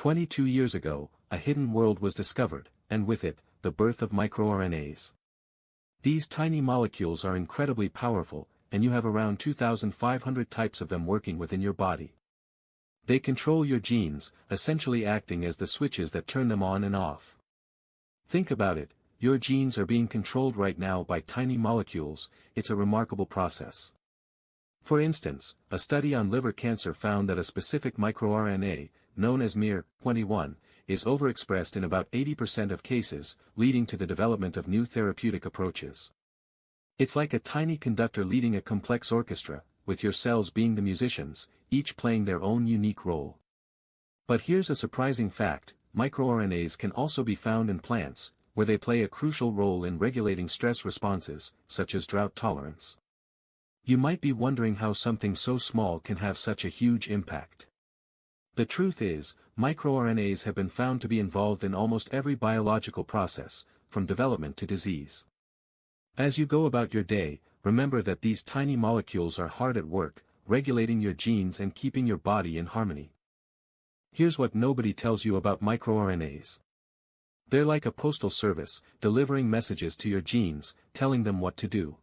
22 years ago, a hidden world was discovered, and with it, the birth of microRNAs. These tiny molecules are incredibly powerful, and you have around 2,500 types of them working within your body. They control your genes, essentially acting as the switches that turn them on and off. Think about it, your genes are being controlled right now by tiny molecules. It's a remarkable process. For instance, a study on liver cancer found that a specific microRNA, known as miR-21, is overexpressed in about 80% of cases, leading to the development of new therapeutic approaches. It's like a tiny conductor leading a complex orchestra, with your cells being the musicians, each playing their own unique role. But here's a surprising fact: microRNAs can also be found in plants, where they play a crucial role in regulating stress responses, such as drought tolerance. You might be wondering how something so small can have such a huge impact. The truth is, microRNAs have been found to be involved in almost every biological process, from development to disease. As you go about your day, remember that these tiny molecules are hard at work, regulating your genes and keeping your body in harmony. Here's what nobody tells you about microRNAs. They're like a postal service, delivering messages to your genes, telling them what to do.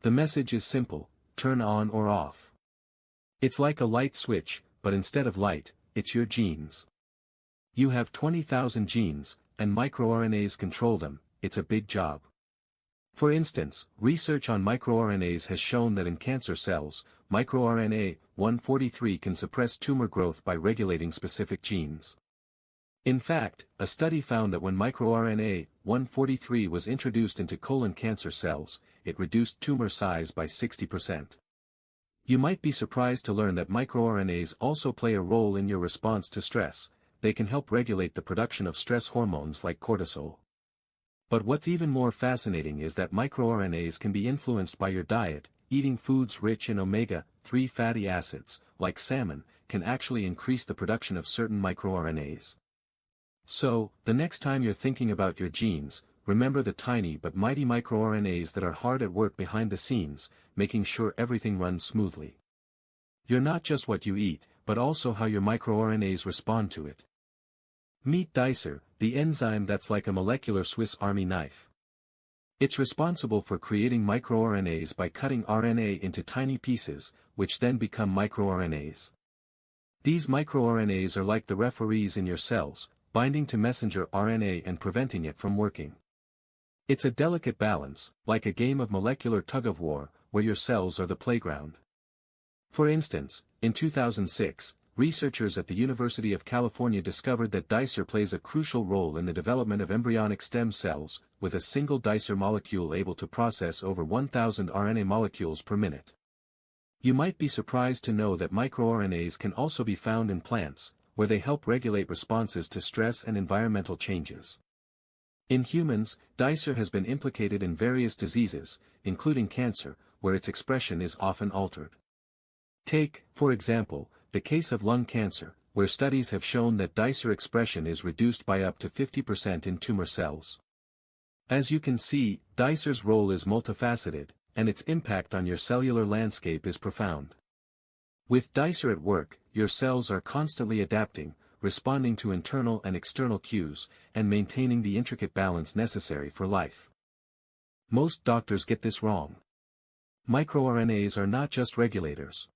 The message is simple: turn on or off. It's like a light switch, but instead of light, it's your genes. You have 20,000 genes, and microRNAs control them. It's a big job. For instance, research on microRNAs has shown that in cancer cells, microRNA 143 can suppress tumor growth by regulating specific genes. In fact, a study found that when microRNA 143 was introduced into colon cancer cells, it reduced tumor size by 60%. You might be surprised to learn that microRNAs also play a role in your response to stress. They can help regulate the production of stress hormones like cortisol. But what's even more fascinating is that microRNAs can be influenced by your diet. Eating foods rich in omega-3 fatty acids, like salmon, can actually increase the production of certain microRNAs. So, the next time you're thinking about your genes, remember the tiny but mighty microRNAs that are hard at work behind the scenes, making sure everything runs smoothly. You're not just what you eat, but also how your microRNAs respond to it. Meet dicer, the enzyme that's like a molecular Swiss Army knife. It's responsible for creating microRNAs by cutting RNA into tiny pieces, which then become microRNAs. These microRNAs are like the referees in your cells, binding to messenger RNA and preventing it from working. It's a delicate balance, like a game of molecular tug-of-war, where your cells are the playground. For instance, in 2006, researchers at the University of California discovered that dicer plays a crucial role in the development of embryonic stem cells, with a single dicer molecule able to process over 1,000 RNA molecules per minute. You might be surprised to know that microRNAs can also be found in plants, where they help regulate responses to stress and environmental changes. In humans, dicer has been implicated in various diseases, including cancer, where its expression is often altered. Take, for example, the case of lung cancer, where studies have shown that dicer expression is reduced by up to 50% in tumor cells. As you can see, dicer's role is multifaceted, and its impact on your cellular landscape is profound. With dicer at work, your cells are constantly adapting, responding to internal and external cues, and maintaining the intricate balance necessary for life. Most doctors get this wrong. MicroRNAs are not just regulators.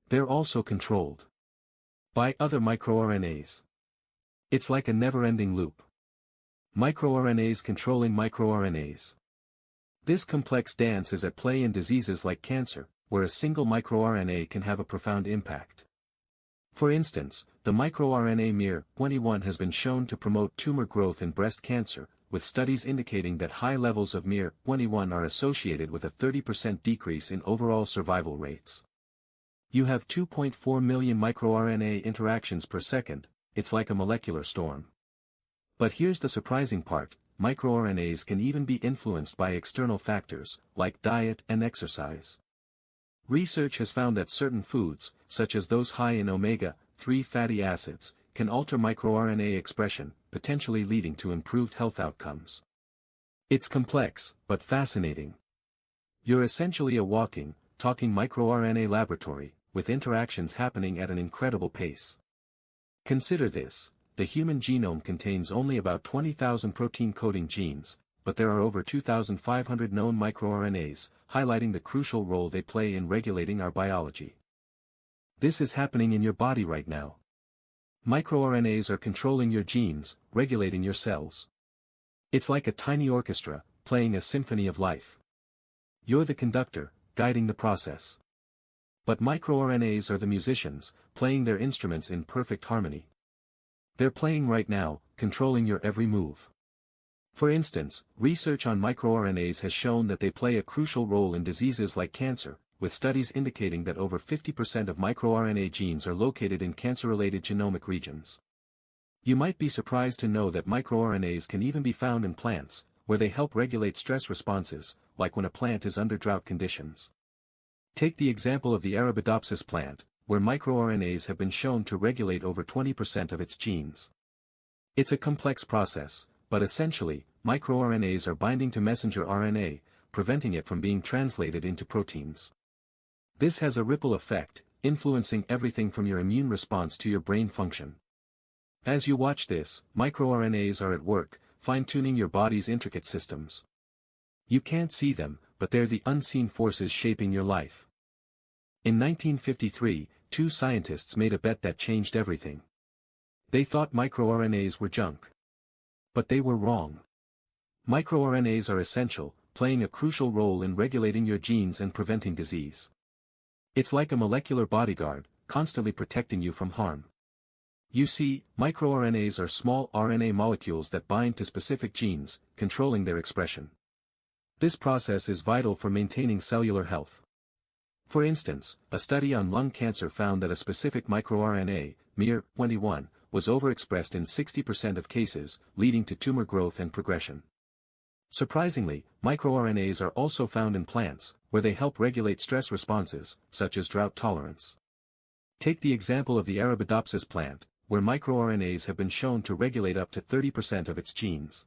They're also controlled by other microRNAs. It's like a never-ending loop. MicroRNAs controlling microRNAs. This complex dance is at play in diseases like cancer, where a single microRNA can have a profound impact. For instance, the microRNA miR-21 has been shown to promote tumor growth in breast cancer, with studies indicating that high levels of miR-21 are associated with a 30% decrease in overall survival rates. You have 2.4 million microRNA interactions per second. It's like a molecular storm. But here's the surprising part: microRNAs can even be influenced by external factors, like diet and exercise. Research has found that certain foods, such as those high in omega-3 fatty acids, can alter microRNA expression, potentially leading to improved health outcomes. It's complex, but fascinating. You're essentially a walking, talking microRNA laboratory, with interactions happening at an incredible pace. Consider this: the human genome contains only about 20,000 protein-coding genes, but there are over 2,500 known microRNAs, highlighting the crucial role they play in regulating our biology. This is happening in your body right now. MicroRNAs are controlling your genes, regulating your cells. It's like a tiny orchestra, playing a symphony of life. You're the conductor, guiding the process. But microRNAs are the musicians, playing their instruments in perfect harmony. They're playing right now, controlling your every move. For instance, research on microRNAs has shown that they play a crucial role in diseases like cancer, with studies indicating that over 50% of microRNA genes are located in cancer-related genomic regions. You might be surprised to know that microRNAs can even be found in plants, where they help regulate stress responses, like when a plant is under drought conditions. Take the example of the Arabidopsis plant, where microRNAs have been shown to regulate over 20% of its genes. It's a complex process, but essentially, microRNAs are binding to messenger RNA, preventing it from being translated into proteins. This has a ripple effect, influencing everything from your immune response to your brain function. As you watch this, microRNAs are at work, fine-tuning your body's intricate systems. You can't see them, but they're the unseen forces shaping your life. In 1953, two scientists made a bet that changed everything. They thought microRNAs were junk. But they were wrong. MicroRNAs are essential, playing a crucial role in regulating your genes and preventing disease. It's like a molecular bodyguard, constantly protecting you from harm. You see, microRNAs are small RNA molecules that bind to specific genes, controlling their expression. This process is vital for maintaining cellular health. For instance, a study on lung cancer found that a specific microRNA, miR-21, was overexpressed in 60% of cases, leading to tumor growth and progression. Surprisingly, microRNAs are also found in plants, where they help regulate stress responses, such as drought tolerance. Take the example of the Arabidopsis plant, where microRNAs have been shown to regulate up to 30% of its genes.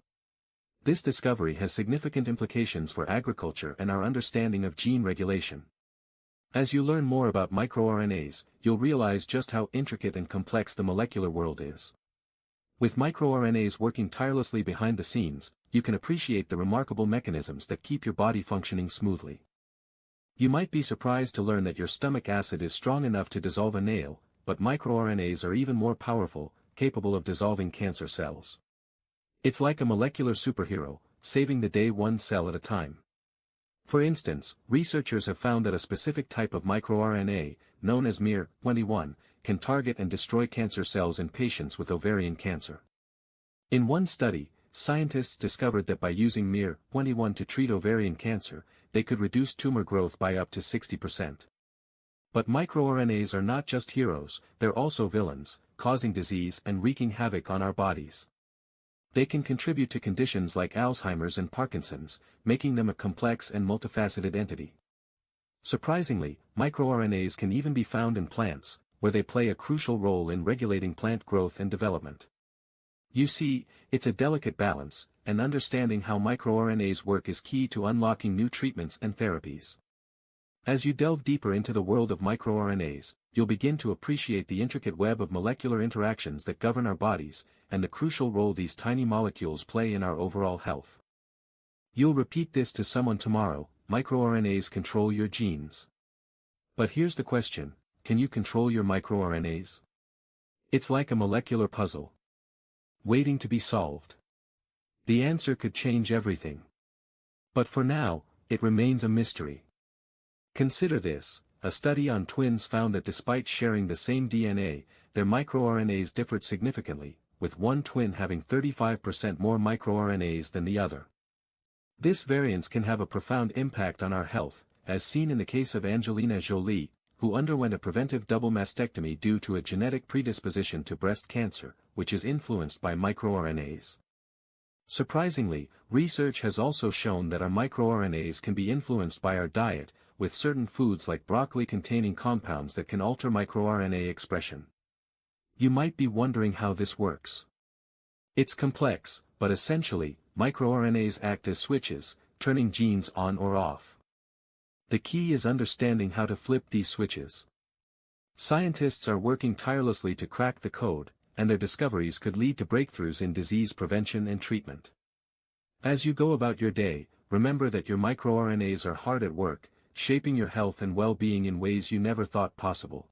This discovery has significant implications for agriculture and our understanding of gene regulation. As you learn more about microRNAs, you'll realize just how intricate and complex the molecular world is. With microRNAs working tirelessly behind the scenes, you can appreciate the remarkable mechanisms that keep your body functioning smoothly. You might be surprised to learn that your stomach acid is strong enough to dissolve a nail, but microRNAs are even more powerful, capable of dissolving cancer cells. It's like a molecular superhero, saving the day one cell at a time. For instance, researchers have found that a specific type of microRNA, known as miR-21, can target and destroy cancer cells in patients with ovarian cancer. In one study, scientists discovered that by using miR-21 to treat ovarian cancer, they could reduce tumor growth by up to 60%. But microRNAs are not just heroes, they're also villains, causing disease and wreaking havoc on our bodies. They can contribute to conditions like Alzheimer's and Parkinson's, making them a complex and multifaceted entity. Surprisingly, microRNAs can even be found in plants, where they play a crucial role in regulating plant growth and development. You see, it's a delicate balance, and understanding how microRNAs work is key to unlocking new treatments and therapies. As you delve deeper into the world of microRNAs, you'll begin to appreciate the intricate web of molecular interactions that govern our bodies, and the crucial role these tiny molecules play in our overall health. You'll repeat this to someone tomorrow: microRNAs control your genes. But here's the question: can you control your microRNAs? It's like a molecular puzzle, waiting to be solved. The answer could change everything. But for now, it remains a mystery. Consider this: a study on twins found that despite sharing the same DNA, their microRNAs differed significantly, with one twin having 35% more microRNAs than the other. This variance can have a profound impact on our health, as seen in the case of Angelina Jolie, who underwent a preventive double mastectomy due to a genetic predisposition to breast cancer, which is influenced by microRNAs. Surprisingly, research has also shown that our microRNAs can be influenced by our diet, with certain foods like broccoli containing compounds that can alter microRNA expression. You might be wondering how this works. It's complex, but essentially, microRNAs act as switches, turning genes on or off. The key is understanding how to flip these switches. Scientists are working tirelessly to crack the code, and their discoveries could lead to breakthroughs in disease prevention and treatment. As you go about your day, remember that your microRNAs are hard at work, shaping your health and well-being in ways you never thought possible.